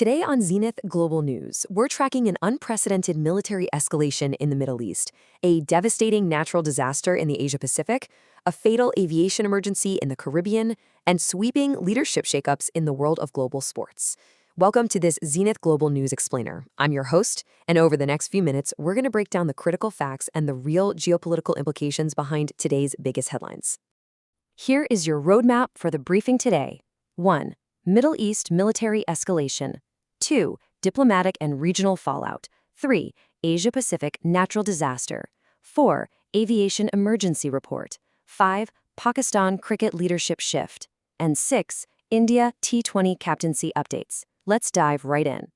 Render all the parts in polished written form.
Today on Zenith Global News, we're tracking an unprecedented military escalation in the Middle East, a devastating natural disaster in the Asia-Pacific, a fatal aviation emergency in the Caribbean, and sweeping leadership shakeups in the world of global sports. Welcome to this Zenith Global News Explainer. I'm your host, and over the next few minutes, we're going to break down the critical facts and the real geopolitical implications behind today's biggest headlines. Here is your roadmap for the briefing today. 1. Middle East military escalation. 2. Diplomatic and regional fallout. 3. Asia-Pacific natural disaster. 4. Aviation emergency report. 5. Pakistan cricket leadership shift. And 6. India T20 captaincy updates. Let's dive right in.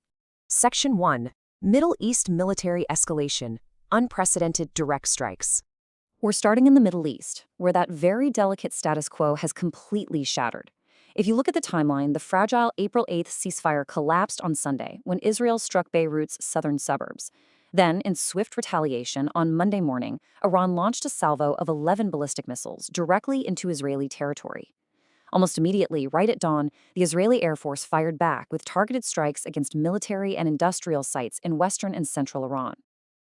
Section 1. Middle East military escalation. Unprecedented direct strikes. We're starting in the Middle East, where that very delicate status quo has completely shattered. If you look at the timeline, the fragile April 8th ceasefire collapsed on Sunday when Israel struck Beirut's southern suburbs. Then, in swift retaliation, on Monday morning, Iran launched a salvo of 11 ballistic missiles directly into Israeli territory. Almost immediately, right at dawn, the Israeli Air Force fired back with targeted strikes against military and industrial sites in western and central Iran.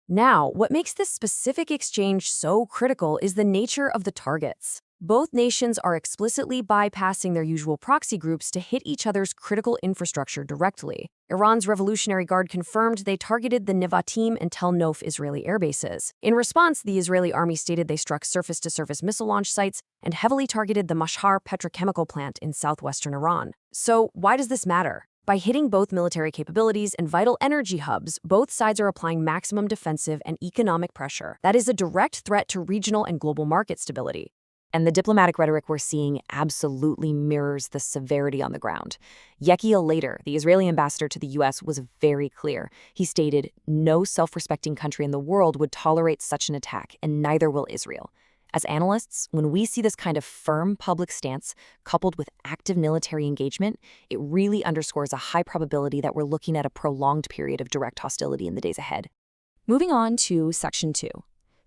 Now, what makes this specific exchange so critical is the nature of the targets. Both nations are explicitly bypassing their usual proxy groups to hit each other's critical infrastructure directly. Iran's Revolutionary Guard confirmed they targeted the Nevatim and Tel Nof Israeli air bases. In response, the Israeli army stated they struck surface-to-surface missile launch sites and heavily targeted the Mashhar petrochemical plant in southwestern Iran. So, why does this matter? By hitting both military capabilities and vital energy hubs, both sides are applying maximum defensive and economic pressure. That is a direct threat to regional and global market stability. And the diplomatic rhetoric we're seeing absolutely mirrors the severity on the ground. Yechiel later, the Israeli ambassador to the U.S., was very clear. He stated, "No self-respecting country in the world would tolerate such an attack, and neither will Israel." As analysts, when we see this kind of firm public stance coupled with active military engagement, it really underscores a high probability that we're looking at a prolonged period of direct hostility in the days ahead. Moving on to Section 2.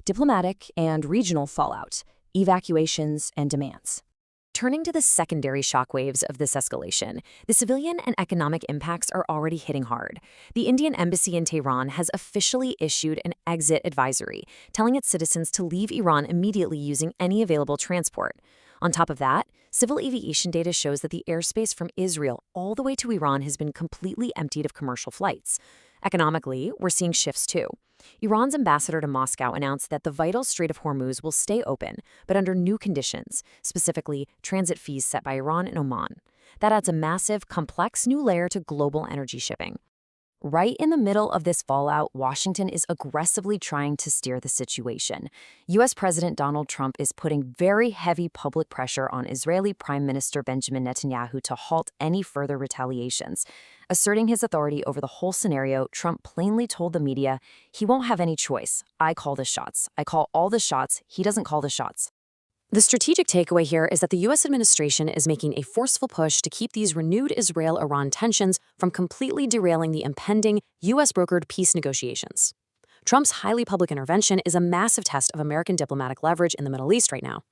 Diplomatic and regional fallout. Evacuations and demands. Turning to the secondary shockwaves of this escalation, the civilian and economic impacts are already hitting hard. The Indian embassy in Tehran has officially issued an exit advisory, telling its citizens to leave Iran immediately using any available transport. On top of that, civil aviation data shows that the airspace from Israel all the way to Iran has been completely emptied of commercial flights. Economically, we're seeing shifts too. Iran's ambassador to Moscow announced that the vital Strait of Hormuz will stay open, but under new conditions, specifically transit fees set by Iran and Oman. That adds a massive, complex new layer to global energy shipping. Right in the middle of this fallout, Washington is aggressively trying to steer the situation. U.S. President Donald Trump is putting very heavy public pressure on Israeli Prime Minister Benjamin Netanyahu to halt any further retaliations. Asserting his authority over the whole scenario, Trump plainly told the media, "He won't have any choice. I call the shots. I call all the shots. He doesn't call the shots." The strategic takeaway here is that the U.S. administration is making a forceful push to keep these renewed Israel-Iran tensions from completely derailing the impending U.S.-brokered peace negotiations. Trump's highly public intervention is a massive test of American diplomatic leverage in the Middle East right now.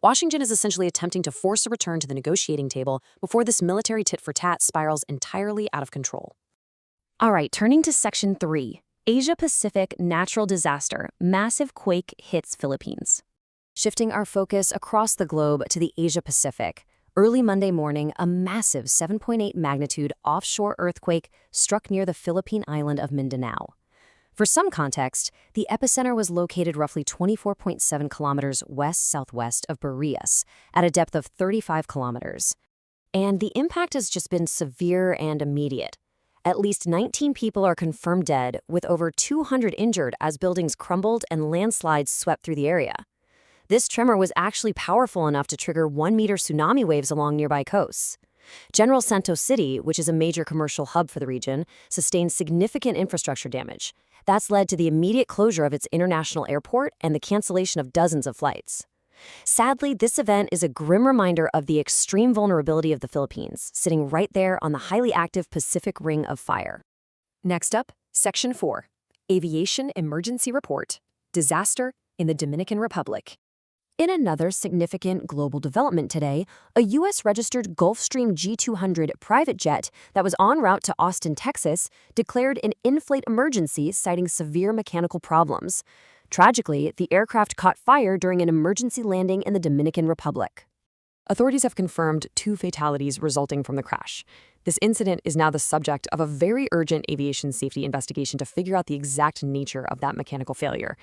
Washington is essentially attempting to force a return to the negotiating table before this military tit-for-tat spirals entirely out of control. All right, turning to Section 3. Asia-Pacific natural disaster. Massive quake hits Philippines. Shifting our focus across the globe to the Asia-Pacific, early Monday morning, a massive 7.8 magnitude offshore earthquake struck near the Philippine island of Mindanao. For some context, the epicenter was located roughly 24.7 kilometers west-southwest of Barias, at a depth of 35 kilometers. And the impact has just been severe and immediate. At least 19 people are confirmed dead, with over 200 injured as buildings crumbled and landslides swept through the area. This tremor was actually powerful enough to trigger 1-meter tsunami waves along nearby coasts. General Santos City, which is a major commercial hub for the region, sustained significant infrastructure damage. That's led to the immediate closure of its international airport and the cancellation of dozens of flights. Sadly, this event is a grim reminder of the extreme vulnerability of the Philippines, sitting right there on the highly active Pacific Ring of Fire. Next up, Section 4. Aviation Emergency Report. Disaster in the Dominican Republic. In another significant global development today, a U.S.-registered Gulfstream G200 private jet that was en route to Austin, Texas, declared an in-flight emergency citing severe mechanical problems. Tragically, the aircraft caught fire during an emergency landing in the Dominican Republic. Authorities have confirmed 2 fatalities resulting from the crash. This incident is now the subject of a very urgent aviation safety investigation to figure out the exact nature of that mechanical failure.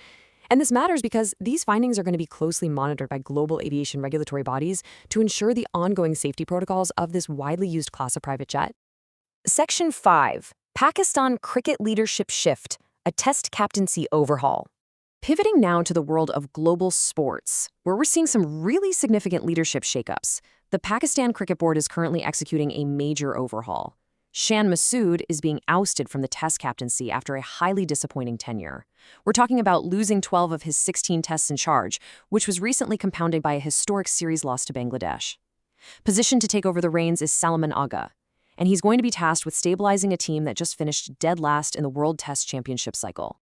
And this matters because these findings are going to be closely monitored by global aviation regulatory bodies to ensure the ongoing safety protocols of this widely used class of private jet. Section 5. Pakistan Cricket Leadership Shift, a Test Captaincy Overhaul. Pivoting now to the world of global sports, where we're seeing some really significant leadership shakeups. The Pakistan Cricket Board is currently executing a major overhaul. Shan Masood is being ousted from the Test captaincy after a highly disappointing tenure. We're talking about losing 12 of his 16 tests in charge, which was recently compounded by a historic series loss to Bangladesh. Positioned to take over the reins is Salman Agha, and he's going to be tasked with stabilizing a team that just finished dead last in the World Test Championship cycle.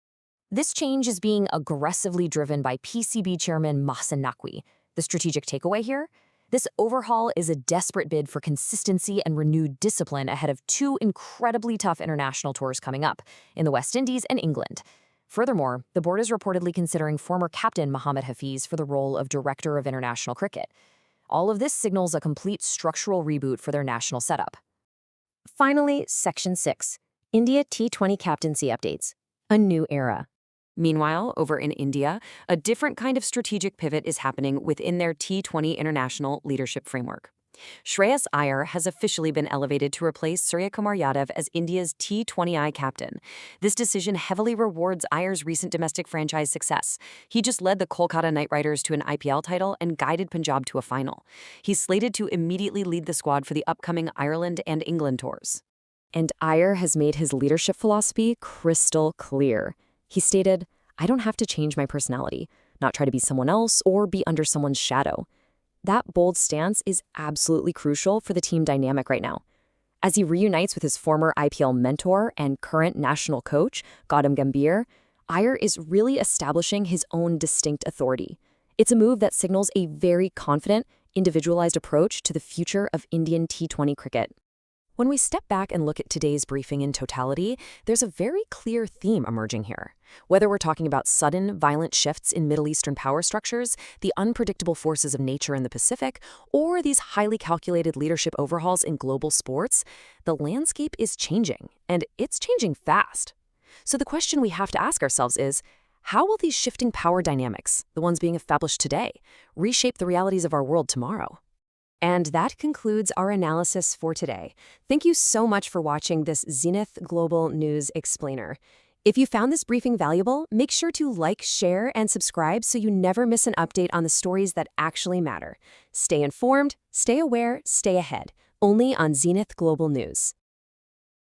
This change is being aggressively driven by PCB chairman Mohsen Naqvi. The strategic takeaway here? This overhaul is a desperate bid for consistency and renewed discipline ahead of 2 incredibly tough international tours coming up in the West Indies and England. Furthermore, the board is reportedly considering former captain Mohammad Hafiz for the role of director of international cricket. All of this signals a complete structural reboot for their national setup. Finally, Section 6. India T20 Captaincy Updates. A new era. Meanwhile, over in India, a different kind of strategic pivot is happening within their T20 international leadership framework. Shreyas Iyer has officially been elevated to replace Surya Kumar Yadav as India's T20I captain. This decision heavily rewards Iyer's recent domestic franchise success. He just led the Kolkata Knight Riders to an IPL title and guided Punjab to a final. He's slated to immediately lead the squad for the upcoming Ireland and England tours. And Iyer has made his leadership philosophy crystal clear. He stated, "I don't have to change my personality, not try to be someone else or be under someone's shadow." That bold stance is absolutely crucial for the team dynamic right now. As he reunites with his former IPL mentor and current national coach, Gautam Gambhir, Iyer is really establishing his own distinct authority. It's a move that signals a very confident, individualized approach to the future of Indian T20 cricket. When we step back and look at today's briefing in totality, there's a very clear theme emerging here. Whether we're talking about sudden, violent shifts in Middle Eastern power structures, the unpredictable forces of nature in the Pacific, or these highly calculated leadership overhauls in global sports, the landscape is changing, and it's changing fast. So the question we have to ask ourselves is, how will these shifting power dynamics, the ones being established today, reshape the realities of our world tomorrow? And that concludes our analysis for today. Thank you so much for watching this Zenith Global News Explainer. If you found this briefing valuable, make sure to like, share, and subscribe so you never miss an update on the stories that actually matter. Stay informed, stay aware, stay ahead. Only on Zenith Global News.